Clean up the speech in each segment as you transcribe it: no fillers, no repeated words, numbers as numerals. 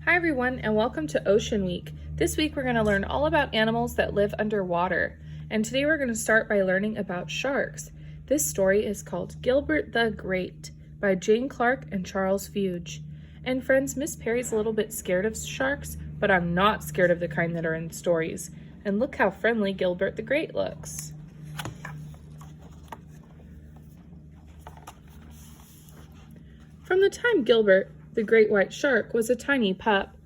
Hi everyone, and welcome to Ocean Week. This week we're going to learn all about animals that live underwater. And today we're going to start by learning about sharks. This story is called Gilbert the Great by Jane Clark and Charles Fuge. And friends, Miss Perry's a little bit scared of sharks, but I'm not scared of the kind that are in stories. And look how friendly Gilbert the Great looks. From the time Gilbert, the great white shark, was a tiny pup,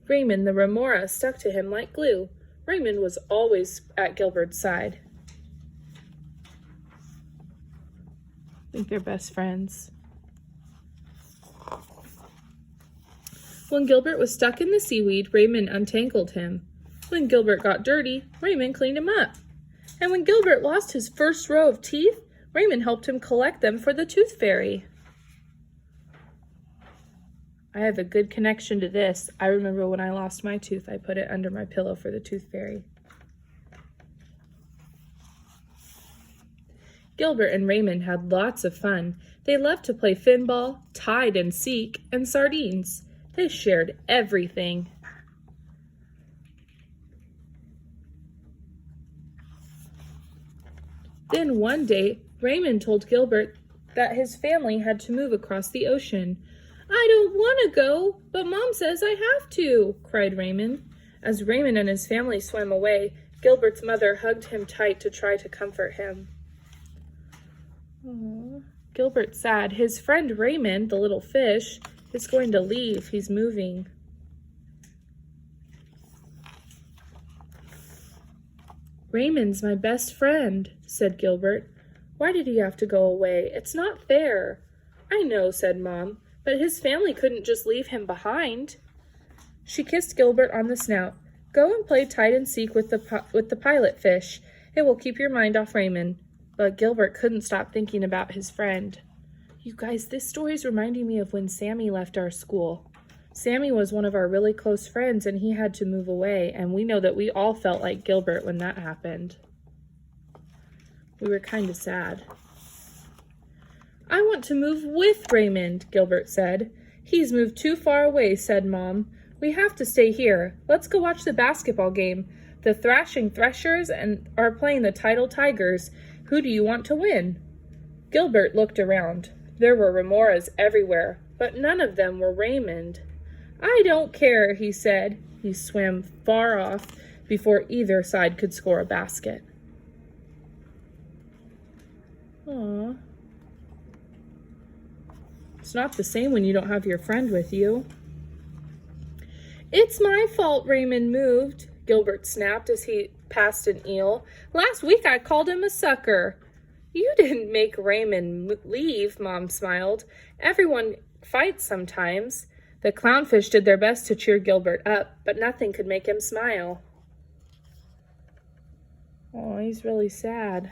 Raymond the remora stuck to him like glue. Raymond was always at Gilbert's side. I think they're best friends. When Gilbert was stuck in the seaweed, Raymond untangled him. When Gilbert got dirty, Raymond cleaned him up. And when Gilbert lost his first row of teeth, Raymond helped him collect them for the tooth fairy. I have a good connection to this. I remember when I lost my tooth, I put it under my pillow for the tooth fairy. Gilbert and Raymond had lots of fun. They loved to play finball, hide and seek, and sardines. They shared everything. Then one day, Raymond told Gilbert that his family had to move across the ocean. "I don't want to go, but Mom says I have to," cried Raymond. As Raymond and his family swam away, Gilbert's mother hugged him tight to try to comfort him. Aww. Gilbert's sad. His friend Raymond, the little fish, is going to leave. He's moving. "Raymond's my best friend," said Gilbert. "Why did he have to go away? It's not fair." "I know," said Mom. "But his family couldn't just leave him behind." She kissed Gilbert on the snout. "Go and play hide and seek with the pilot fish. It will keep your mind off Raymond." But Gilbert couldn't stop thinking about his friend. You guys, this story is reminding me of when Sammy left our school. Sammy was one of our really close friends, and he had to move away, and we know that we all felt like Gilbert when that happened. We were kind of sad. "I want to move with Raymond," Gilbert said. "He's moved too far away," said Mom. "We have to stay here. Let's go watch the basketball game. The Thrashing Threshers are playing the Tidal Tigers. Who do you want to win?" Gilbert looked around. There were remoras everywhere, but none of them were Raymond. "I don't care," he said. He swam far off before either side could score a basket. Aww. It's not the same when you don't have your friend with you. "It's my fault Raymond moved," Gilbert snapped as he passed an eel. "Last week I called him a sucker." "You didn't make Raymond leave," Mom smiled. "Everyone fights sometimes." The clownfish did their best to cheer Gilbert up, but nothing could make him smile. Oh, he's really sad.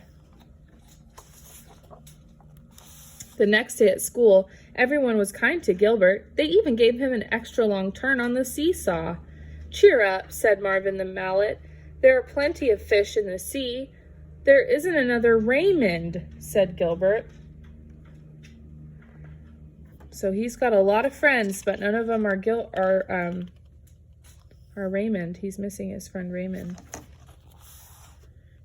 The next day at school, everyone was kind to Gilbert. They even gave him an extra long turn on the seesaw. "Cheer up," said Marvin the Mallet. "There are plenty of fish in the sea." "There isn't another Raymond," said Gilbert. So he's got a lot of friends, but none of them are Raymond. He's missing his friend Raymond.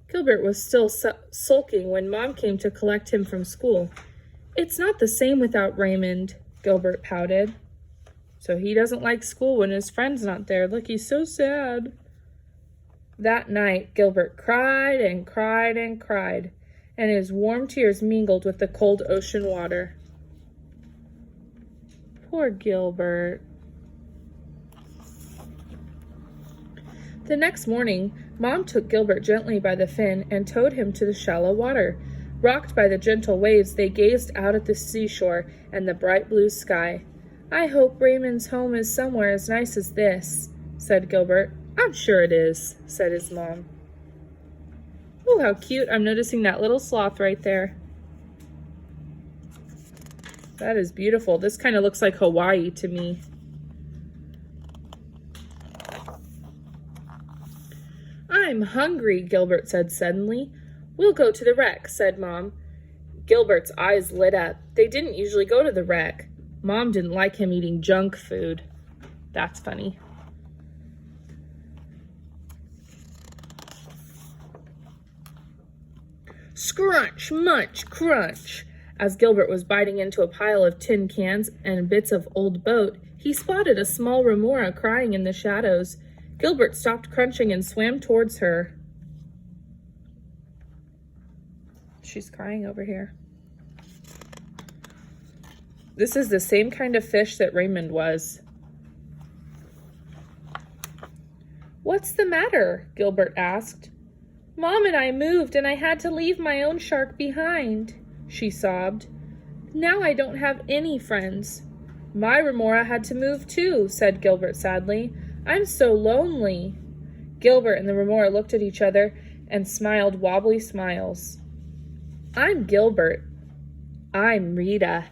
Gilbert was still sulking when Mom came to collect him from school. "It's not the same without Raymond," Gilbert pouted. So he doesn't like school when his friend's not there. Look, he's so sad. That night, Gilbert cried and cried and cried, and his warm tears mingled with the cold ocean water. Poor Gilbert. The next morning, Mom took Gilbert gently by the fin and towed him to the shallow water. Rocked by the gentle waves, they gazed out at the seashore and the bright blue sky. "I hope Raymond's home is somewhere as nice as this," said Gilbert. "I'm sure it is," said his mom. Oh, how cute. I'm noticing that little sloth right there. That is beautiful. This kind of looks like Hawaii to me. "I'm hungry," Gilbert said suddenly. "We'll go to the wreck," said Mom. Gilbert's eyes lit up. They didn't usually go to the wreck. Mom didn't like him eating junk food. That's funny. Scrunch, munch, crunch. As Gilbert was biting into a pile of tin cans and bits of old boat, he spotted a small remora crying in the shadows. Gilbert stopped crunching and swam towards her. She's crying over here. This is the same kind of fish that Raymond was. What's the matter? Gilbert asked. Mom and I moved and I had to leave my own shark behind, she sobbed. Now I don't have any friends. My remora had to move too, said Gilbert sadly. I'm so lonely. Gilbert and the remora looked at each other and smiled wobbly smiles. I'm Gilbert. I'm Rita.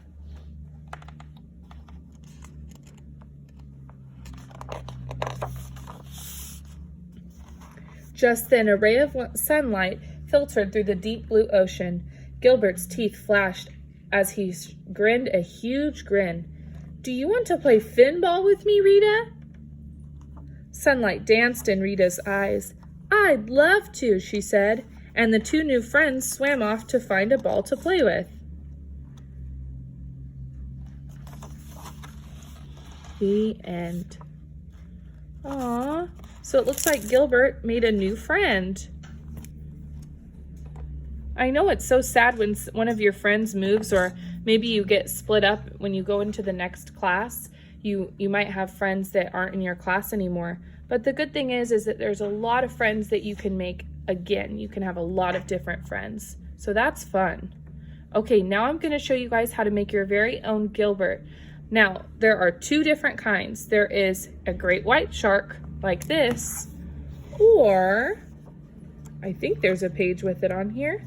Just then, a ray of sunlight filtered through the deep blue ocean. Gilbert's teeth flashed as he grinned a huge grin. Do you want to play finball with me, Rita? Sunlight danced in Rita's eyes. I'd love to, she said, and the two new friends swam off to find a ball to play with. The end. Aww. So it looks like Gilbert made a new friend. I know it's so sad when one of your friends moves, or maybe you get split up when you go into the next class. You might have friends that aren't in your class anymore. But the good thing is that there's a lot of friends that you can make again. You can have a lot of different friends. So that's fun. Okay, now I'm going to show you guys how to make your very own Gilbert. Now, there are two different kinds. There is a great white shark, like this, or I think there's a page with it on here.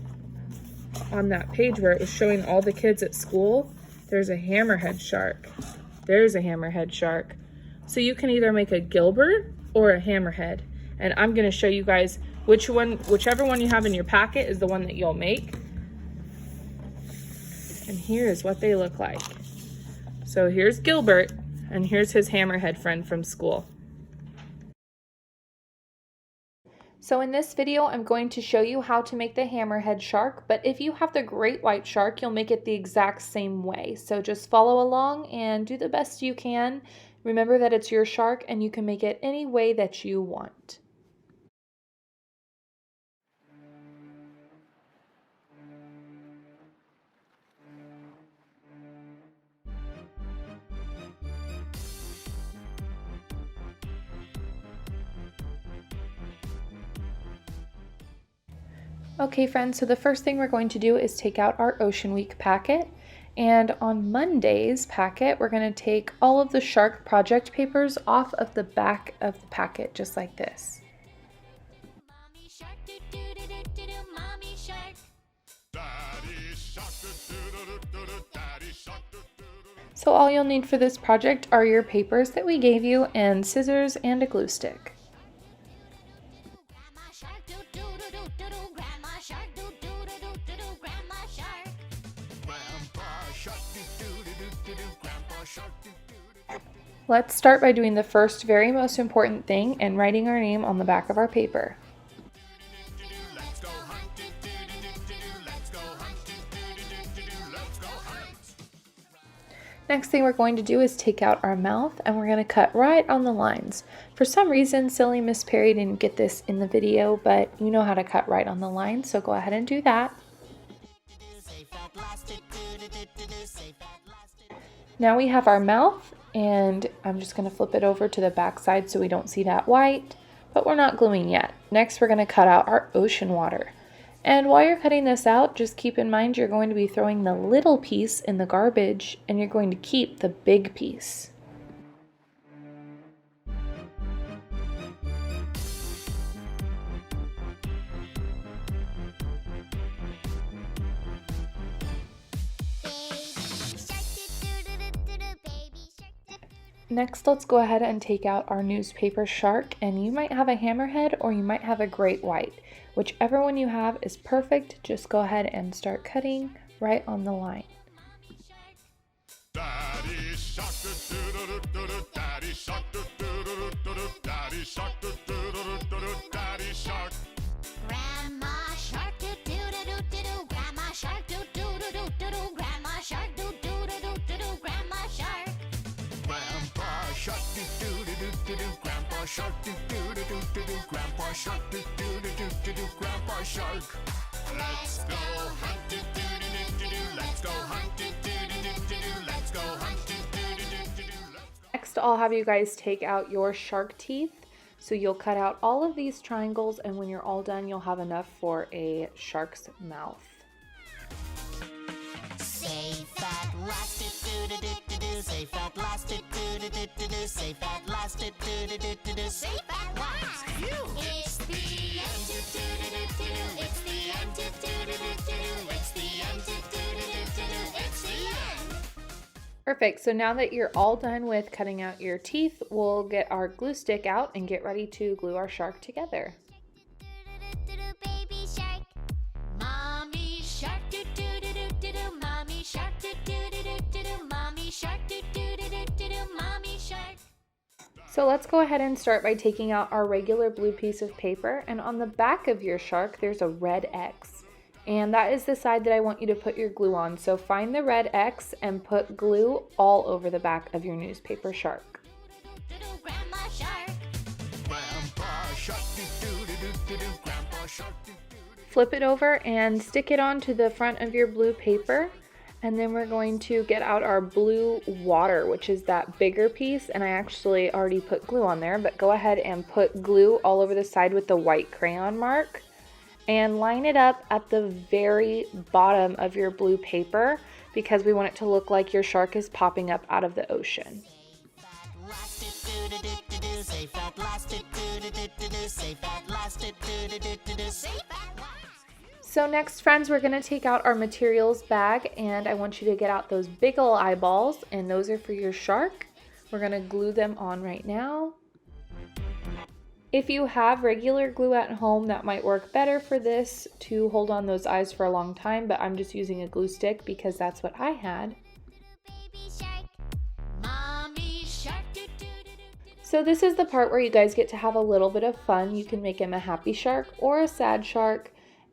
On that page where it was showing all the kids at school, there's a hammerhead shark. There's a hammerhead shark. So you can either make a Gilbert or a hammerhead. And I'm going to show you guys whichever one you have in your packet is the one that you'll make. And here is what they look like. So here's Gilbert, and here's his hammerhead friend from school. So in this video, I'm going to show you how to make the hammerhead shark, but if you have the great white shark, you'll make it the exact same way. So just follow along and do the best you can. Remember that it's your shark and you can make it any way that you want. Okay friends, so the first thing we're going to do is take out our Ocean Week packet, and on Monday's packet we're going to take all of the shark project papers off of the back of the packet, just like this. So all you'll need for this project are your papers that we gave you and scissors and a glue stick. Let's start by doing the first very most important thing and writing our name on the back of our paper. Next thing we're going to do is take out our mouth, and we're going to cut right on the lines. For some reason, silly Miss Perry didn't get this in the video, but you know how to cut right on the line, so go ahead and do that. Now we have our mouth, and I'm just going to flip it over to the back side so we don't see that white, but we're not gluing yet. Next we're going to cut out our ocean water. And while you're cutting this out, just keep in mind you're going to be throwing the little piece in the garbage and you're going to keep the big piece. Next, let's go ahead and take out our newspaper shark, and you might have a hammerhead or you might have a great white. Whichever one you have is perfect. Just go ahead and start cutting right on the line. Daddy shark, daddy shark, Shark, do do do do do. Grandpa Shark, do do do do do. Grandpa Shark, do do do do do. Grandpa Shark. Let's go hunt, do do do do do. Let's go hunt, do do do do do. Let's go hunt, do do do do do. Next, I'll have you guys take out your shark teeth. So you'll cut out all of these triangles, and when you're all done, you'll have enough for a shark's mouth. Safe at last, do do do do do. Safe at last, do do do do do. Safe at last, do do do do do. Safe at last. It's the end, do do do do do. It's the end, do do do do do. It's the end, do do do do do. It's the end. Perfect. So now that you're all done with cutting out your teeth, we'll get our glue stick out and get ready to glue our shark together. Baby shark, mommy shark, do do do do do. Mommy shark, do do do do do. Mommy shark, do do do do do. Mommy shark. So let's go ahead and start by taking out our regular blue piece of paper, and on the back of your shark there's a red X. And that is the side that I want you to put your glue on. So find the red X and put glue all over the back of your newspaper shark. Grandma shark. Grandpa shark, do do do do do. Grandpa shark, do do. Flip it over and stick it onto the front of your blue paper. And then we're going to get out our blue water, which is that bigger piece. And I actually already put glue on there, but go ahead and put glue all over the side with the white crayon mark. And line it up at the very bottom of your blue paper because we want it to look like your shark is popping up out of the ocean. So next, friends, we're going to take out our materials bag, and I want you to get out those big ol' eyeballs, and those are for your shark. We're going to glue them on right now. If you have regular glue at home, that might work better for this to hold on those eyes for a long time, but I'm just using a glue stick because that's what I had. So this is the part where you guys get to have a little bit of fun. You can make him a happy shark or a sad shark.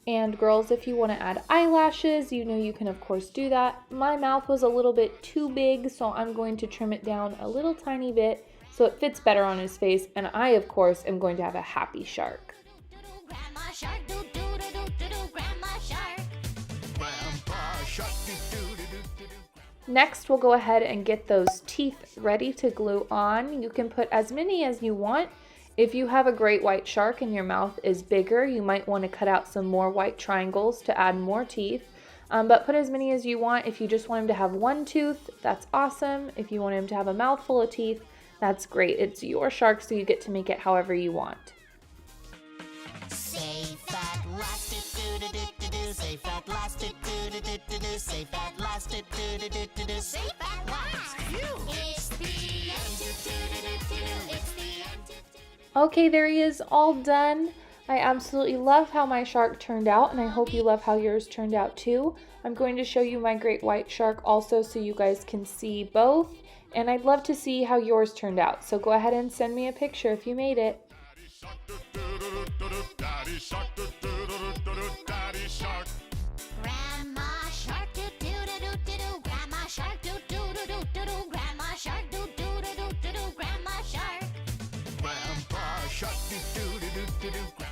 And girls, if you want to add eyelashes, you know you can of course do that. My mouth was a little bit too big, so I'm going to trim it down a little tiny bit so it fits better on his face, and I, of course, am going to have a happy shark. Next, we'll go ahead and get those teeth ready to glue on. You can put as many as you want. If you have a great white shark and your mouth is bigger, you might want to cut out some more white triangles to add more teeth. But put as many as you want. If you just want him to have one tooth, that's awesome. If you want him to have a mouthful of teeth, that's great. It's your shark, so you get to make it however you want. Safe at last, do do do do. Safe at last, do do do do. Safe at last, do do do do. Safe at last. It's the end, do do do do. It's the end. Okay, there he is, all done. I absolutely love how my shark turned out, and I hope you love how yours turned out too. I'm going to show you my great white shark also so you guys can see both. And I'd love to see how yours turned out. So go ahead and send me a picture if you made it. Grandma shark, do do do do do. Grandma shark, do do do do do. Grandma shark, do do do do do. Grandma shark. Grandpa shark, do do do do do.